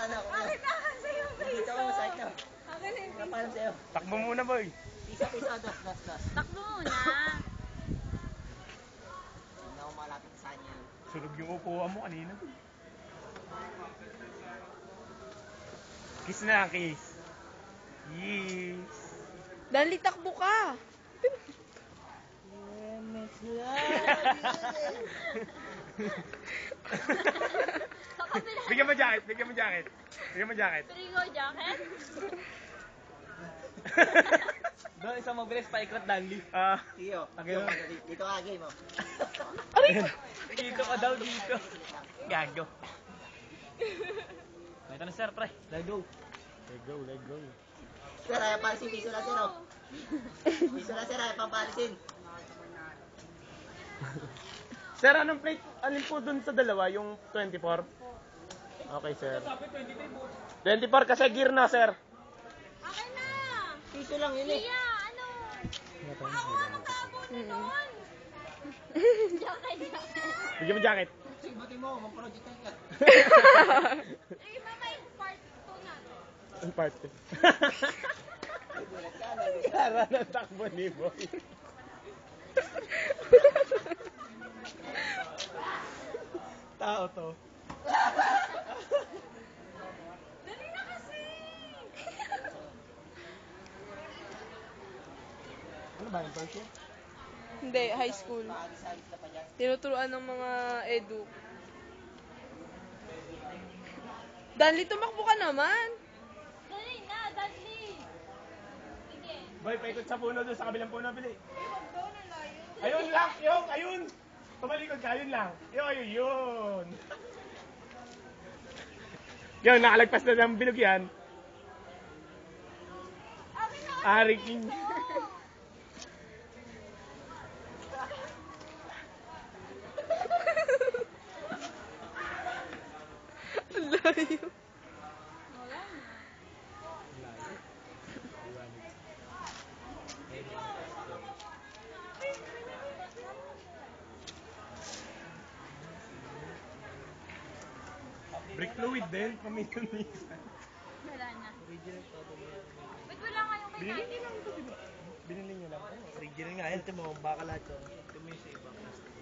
na ako. Akin na kasi yung face. Dito ako sa ito. Akin na yung face. Napalam sa'yo. Takbo muna, boy. Pisa, das. Takbo muna. Hindi ako malapit sa kanya. Sunog yung upuan mo kanina. Kiss na, kiss. Yes. Dali, takbo ka. Bigyan mo jacket. Bigyan mo jacket. Trigo jacket? Doon, isang mabilis paikot Danley. Iyo, dito ka, game mo. Dito ka daw, dito. Gago. Ito na, sir, pre. Let's go. Let go. Sir, ayaw palisin. Piso na, sir. Piso na, sir. Ayaw pang palisin. Sir, anong plate? Alin po dun sa dalawa? Yung 24? Okay, sir. 24 kasi gear na, sir. Akin na. Piso lang yun eh. Iya, ano? Ako nga magkaabuti doon. Jacket. Bigyan mo jacket. Buti mo, mag-project ka. Eh, mamay, part 2 na. Ang part 2. Kara ng takbo ni Boy. Tao to. Dali na kasi. Ano ba yung first year? Hindi, high school. Tinuturuan ng mga edu. Dali, tumakbo ka naman. Dali na, dali. Sige. Boy, paikot sa puno doon sa kabilang puno, bili. Ayun lang, ayun. Tumalikod ka, ayun lang. Ayun. Yun, nakalagpas na ng bilog yan. Ari King. Ang layo. Wala na. Brake fluid din, paminsan-minsan. Wala na. Ba't wala nga yung kay Binili Daddy? niyo lang ito, di ba? Binili niyo lang. Original nga, ito mo, baka lahat yun. Ito mo yung sa ibang plastic.